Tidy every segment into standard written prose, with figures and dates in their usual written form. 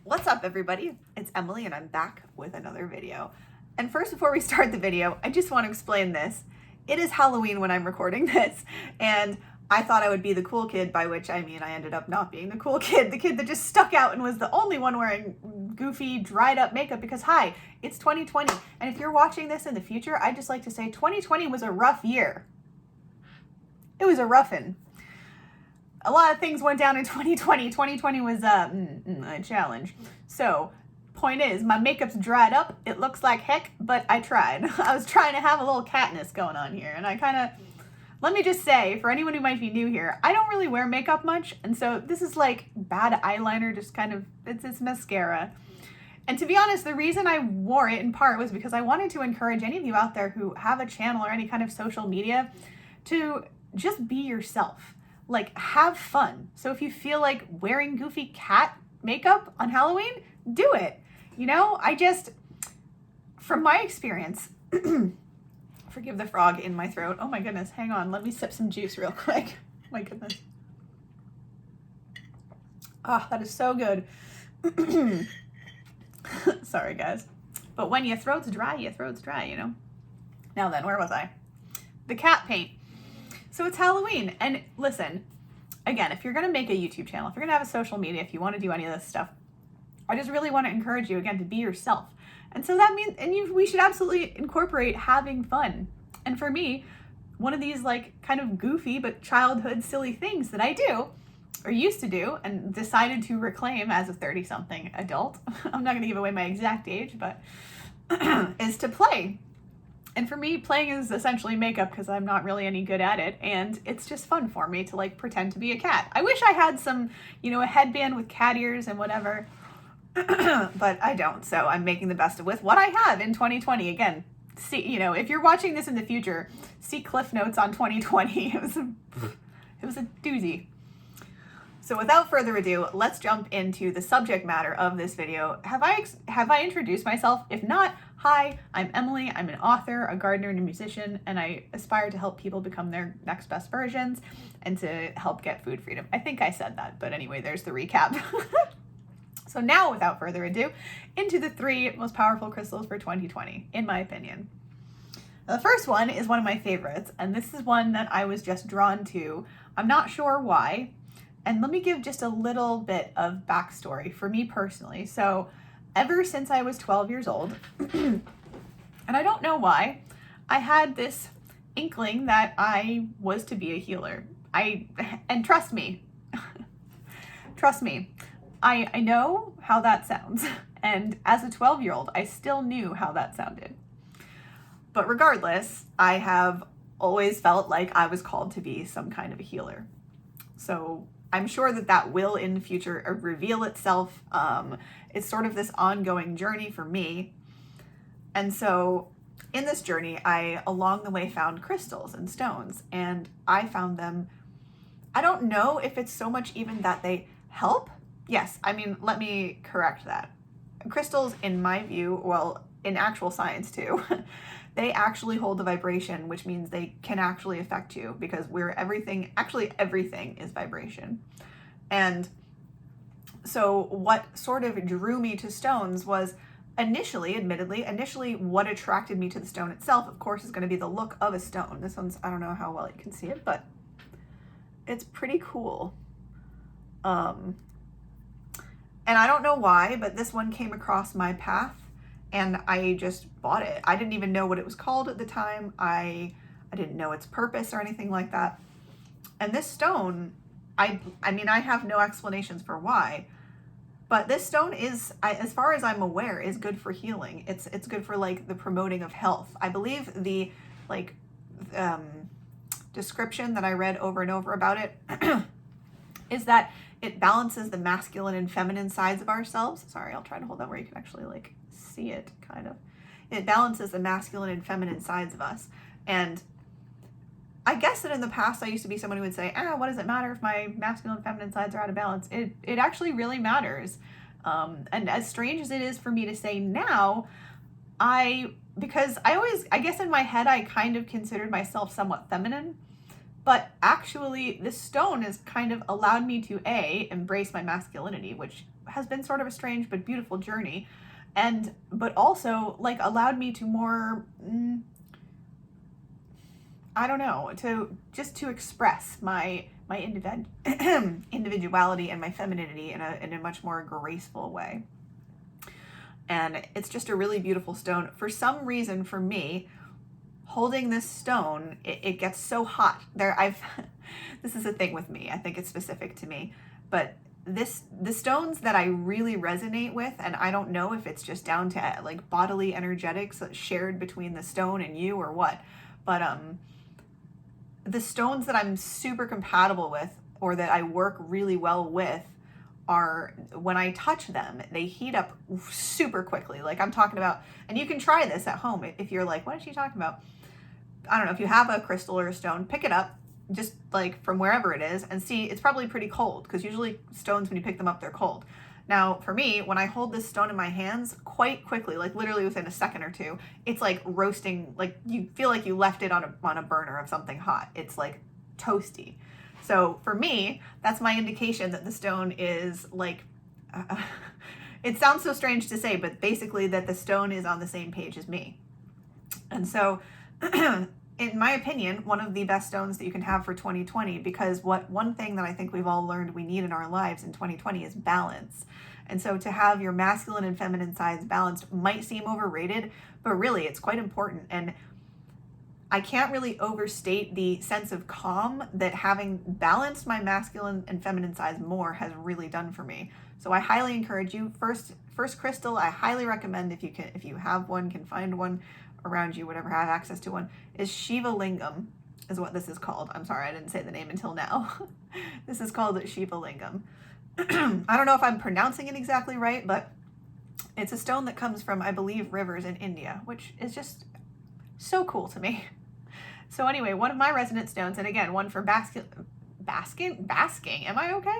What's up, everybody? It's Emily and I'm back with another video. And first, before we start the video, I just want to explain this. It is Halloween when I'm recording this, and I thought I would be the cool kid, by which I mean I ended up not being the cool kid, the kid that just stuck out and was the only one wearing goofy, dried up makeup because, hi, it's 2020. And if you're watching this in the future, I'd just like to say 2020 was a rough year. It was a roughin'. A lot of things went down in 2020. 2020 was a challenge. So, point is, my makeup's dried up. It looks like heck, but I tried. I was trying to have a little catness going on here, and I kind of, let me just say, for anyone who might be new here, I don't really wear makeup much, and so this is like bad eyeliner, just kind of, it's mascara. And to be honest, the reason I wore it in part was because I wanted to encourage any of you out there who have a channel or any kind of social media to just be yourself. Like, have fun. So if you feel like wearing goofy cat makeup on Halloween, do it. You know, from my experience, forgive the frog in my throat. Oh my goodness, hang on. Let me sip some juice real quick. My goodness. Ah, that is so good. Sorry, guys. But when your throat's dry, you know? Now then, where was I? The cat paint. So it's Halloween, and listen, again, if you're going to make a YouTube channel, if you're going to have a social media, if you want to do any of this stuff, I just really want to encourage you, again, to be yourself. And so that means, we should absolutely incorporate having fun. And for me, one of these like kind of goofy but childhood silly things that I do, or used to do, and decided to reclaim as a 30-something adult, I'm not going to give away my exact age, but is to play. And for me, playing is essentially makeup because I'm not really any good at it. And it's just fun for me to like pretend to be a cat. I wish I had some, a headband with cat ears and whatever, but I don't. So I'm making the best of with what I have in 2020. Again, see, if you're watching this in the future, see Cliff Notes on 2020. It was a doozy. So without further ado, let's jump into the subject matter of this video. Have I introduced myself? If not, hi, I'm Emily. I'm an author, a gardener, and a musician, and I aspire to help people become their next best versions and to help get food freedom. I think I said that, but anyway, there's the recap. So now, without further ado, into the 3 most powerful crystals for 2020, in my opinion. The first one is one of my favorites, and this is one that I was just drawn to. I'm not sure why. And let me give just a little bit of backstory for me personally. So ever since I was 12 years old, and I don't know why, I had this inkling that I was to be a healer. And trust me, I know how that sounds. And as a 12-year-old, I still knew how that sounded. But regardless, I have always felt like I was called to be some kind of a healer. So I'm sure that will in the future reveal itself. It's sort of this ongoing journey for me. And so in this journey, I along the way found crystals and stones, and I found them. I don't know if it's so much even that they help. Yes, I mean, let me correct that. Crystals, in my view, well, in actual science too, they actually hold a vibration, which means they can actually affect you because everything is vibration. And so what sort of drew me to stones was initially what attracted me to the stone itself, of course, is going to be the look of a stone. This one's, I don't know how well you can see it, but it's pretty cool. And I don't know why, but this one came across my path and I just bought it. I didn't even know what it was called at the time. I didn't know its purpose or anything like that. And this stone, I mean, I have no explanations for why, but this stone is, as far as I'm aware, is good for healing. It's good for like the promoting of health. I believe the description that I read over and over about it is that it balances the masculine and feminine sides of ourselves. Sorry, I'll try to hold that where you can actually like see it, kind of. It balances the masculine and feminine sides of us. And I guess that in the past I used to be someone who would say, what does it matter if my masculine and feminine sides are out of balance? It actually really matters. And as strange as it is for me to say now, because I guess in my head I kind of considered myself somewhat feminine. But actually, this stone has kind of allowed me to embrace my masculinity, which has been sort of a strange but beautiful journey, but also like allowed me to more, I don't know, to express my individuality and my femininity in a much more graceful way. And it's just a really beautiful stone. For some reason, for me, holding this stone, it gets so hot. This is a thing with me. I think it's specific to me. But the stones that I really resonate with, and I don't know if it's just down to like bodily energetics shared between the stone and you or what, but the stones that I'm super compatible with, or that I work really well with, are when I touch them, they heat up super quickly. Like I'm talking about, and you can try this at home if you're like, what is she talking about? I don't know, if you have a crystal or a stone, pick it up, just like from wherever it is, and see, it's probably pretty cold, because usually stones, when you pick them up, they're cold. Now, for me, when I hold this stone in my hands, quite quickly, like literally within a second or two, it's like roasting, like you feel like you left it on a burner of something hot. It's like toasty. So for me, that's my indication that the stone is like, it sounds so strange to say, but basically that the stone is on the same page as me. And so, in my opinion, one of the best stones that you can have for 2020, because one thing that I think we've all learned we need in our lives in 2020 is balance. And so to have your masculine and feminine sides balanced might seem overrated, but really it's quite important. And I can't really overstate the sense of calm that having balanced my masculine and feminine sides more has really done for me. So I highly encourage you. First crystal, I highly recommend, if you have one, can find one around you, whatever, have access to one, is Shiva Lingam, is what this is called. I'm sorry, I didn't say the name until now. This is called Shiva Lingam. I don't know if I'm pronouncing it exactly right, but it's a stone that comes from, I believe, rivers in India, which is just so cool to me. So anyway, one of my resonant stones, and again, one for basking, am I okay?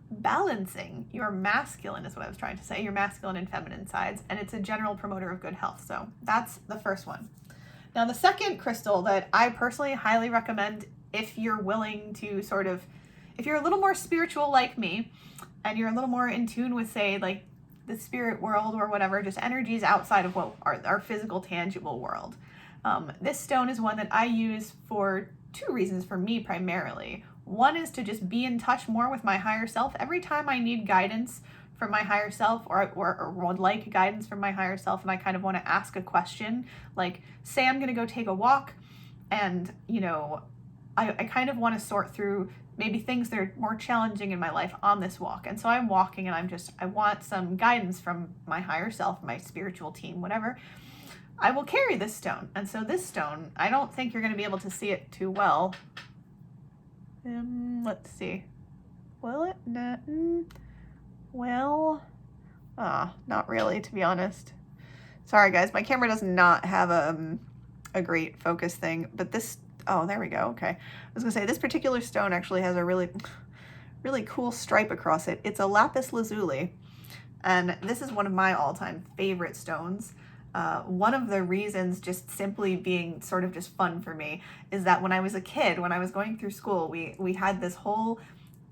Balancing your masculine is what I was trying to say, your masculine and feminine sides, and it's a general promoter of good health. So that's the first one. Now, the second crystal that I personally highly recommend, if you're willing to if you're a little more spiritual like me, and you're a little more in tune with, say, like the spirit world or whatever, just energies outside of what our physical, tangible world. This stone is one that I use for two reasons for me primarily. One is to just be in touch more with my higher self. Every time I need guidance from my higher self, or would like guidance from my higher self, and I kind of want to ask a question, like say I'm going to go take a walk, and I kind of want to sort through maybe things that are more challenging in my life on this walk. And so I'm walking and I want some guidance from my higher self, my spiritual team, whatever. I will carry this stone. And so this stone, I don't think you're going to be able to see it too well. Let's see. Will it? Well, not really, to be honest. Sorry, guys. My camera does not have a great focus thing, but this, oh, there we go. Okay. I was going to say, this particular stone actually has a really, really cool stripe across it. It's a lapis lazuli, and this is one of my all-time favorite stones. One of the reasons, just simply being sort of just fun for me, is that when I was a kid, when I was going through school, we had this whole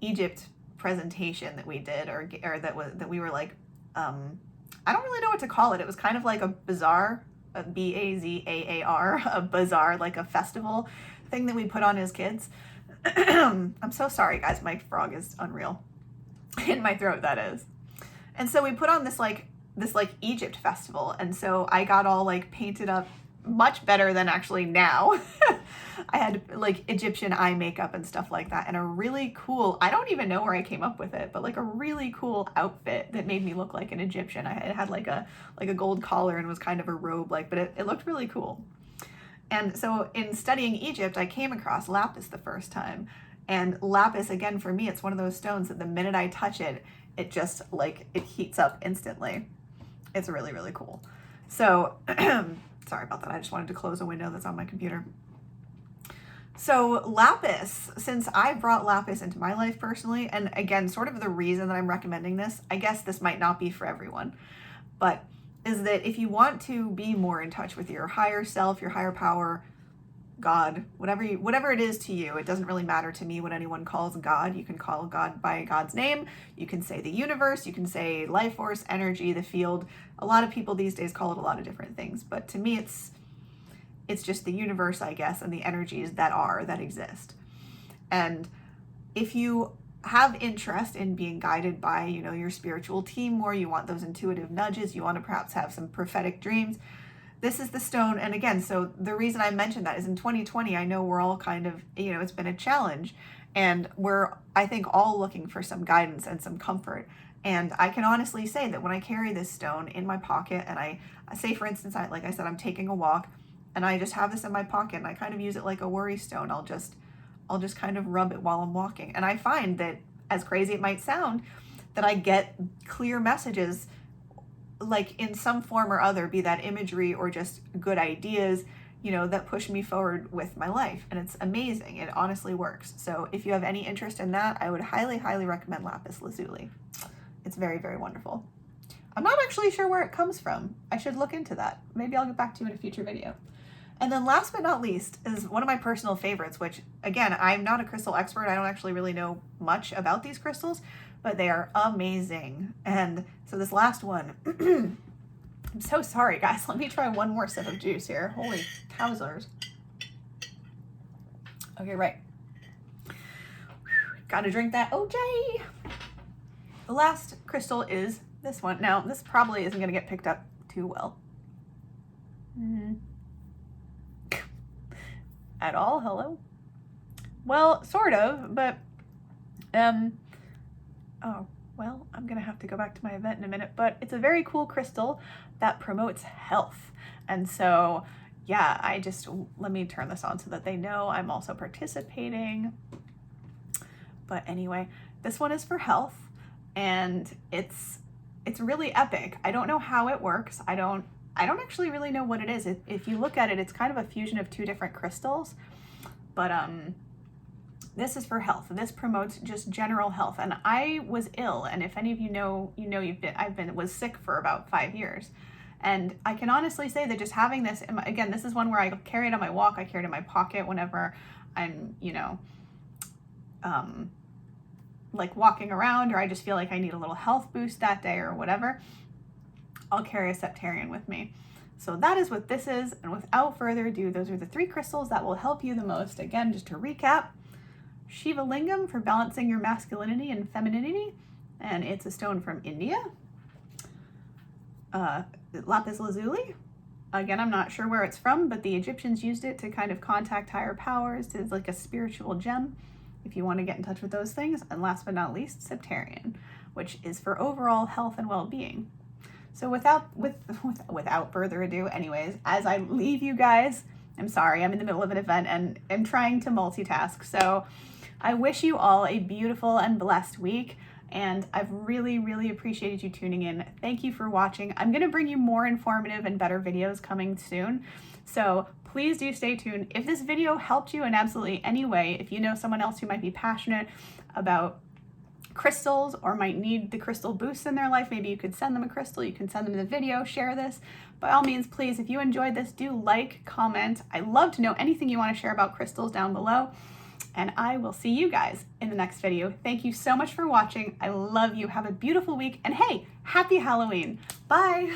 Egypt presentation that we did, or that we were like, I don't really know what to call it. It was kind of like a bazaar, a Bazaar, a bazaar, like a festival thing that we put on as kids. I'm so sorry, guys. My frog is unreal in my throat, that is. And so we put on this Egypt festival, and so I got all like painted up much better than actually now. I had like Egyptian eye makeup and stuff like that, and a really cool, I don't even know where I came up with it, but like a really cool outfit that made me look like an Egyptian. It had like a gold collar and was kind of a robe, but it looked really cool. And so in studying Egypt, I came across lapis the first time. And lapis, again, for me, it's one of those stones that the minute I touch it, it just like, it heats up instantly. It's really, really cool. So, sorry about that. I just wanted to close a window that's on my computer. So lapis, since I brought lapis into my life personally, and again, sort of the reason that I'm recommending this, I guess this might not be for everyone, but is that if you want to be more in touch with your higher self, your higher power, God, whatever it is to you. It doesn't really matter to me what anyone calls God. You can call God by God's name. You can say the universe. You can say life force, energy, the field. A lot of people these days call it a lot of different things. But to me, it's just the universe, I guess, and the energies that exist. And if you have interest in being guided by, your spiritual team more, you want those intuitive nudges, you want to perhaps have some prophetic dreams, this is the stone. And again, so the reason I mentioned that is in 2020, I know we're all kind of, it's been a challenge, and we're, I think, all looking for some guidance and some comfort. And I can honestly say that when I carry this stone in my pocket, and I say, for instance, like I said, I'm taking a walk and I just have this in my pocket and I kind of use it like a worry stone. I'll just kind of rub it while I'm walking. And I find that, as crazy it might sound, that I get clear messages, like in some form or other, be that imagery or just good ideas, that push me forward with my life. And it's amazing. It honestly works. So if you have any interest in that, I would highly, highly recommend lapis lazuli. It's very, very wonderful. I'm not actually sure where it comes from. I should look into that. Maybe I'll get back to you in a future video. And then last but not least is one of my personal favorites, which, again, I'm not a crystal expert. I don't actually really know much about these crystals, but they are amazing. And so this last one, I'm so sorry, guys. Let me try one more sip of juice here. Holy towsers. Okay, right. Gotta drink that OJ. The last crystal is this one. Now, this probably isn't going to get picked up too well. At all? Hello? Well, sort of, but, oh, well, I'm going to have to go back to my event in a minute, but it's a very cool crystal that promotes health. And so, yeah, let me turn this on so that they know I'm also participating. But anyway, this one is for health, and it's really epic. I don't know how it works. I don't actually really know what it is. If you look at it, it's kind of a fusion of two different crystals, but this is for health. This promotes just general health. And I was ill, and if any of you know, was sick for about 5 years. And I can honestly say that just having this, again, this is one where I carry it on my walk, I carry it in my pocket whenever I'm, like walking around, or I just feel like I need a little health boost that day or whatever. I'll carry a septarian with me. So that is what this is. And without further ado, those are the 3 crystals that will help you the most. Again, just to recap, Shiva Lingam for balancing your masculinity and femininity. And it's a stone from India. Lapis lazuli. Again, I'm not sure where it's from, but the Egyptians used it to kind of contact higher powers. It's like a spiritual gem if you want to get in touch with those things. And last but not least, septarian, which is for overall health and well-being. So without further ado, anyways, as I leave you guys, I'm sorry, I'm in the middle of an event and I'm trying to multitask. So I wish you all a beautiful and blessed week. And I've really, really appreciated you tuning in. Thank you for watching. I'm going to bring you more informative and better videos coming soon. So please do stay tuned. If this video helped you in absolutely any way, if you know someone else who might be passionate about crystals or might need the crystal boosts in their life, maybe you could send them a crystal, you can send them the video, share this. By all means, please, if you enjoyed this, do like, comment. I love to know anything you want to share about crystals down below. And I will see you guys in the next video. Thank you so much for watching. I love you. Have a beautiful week. And hey, happy Halloween. Bye.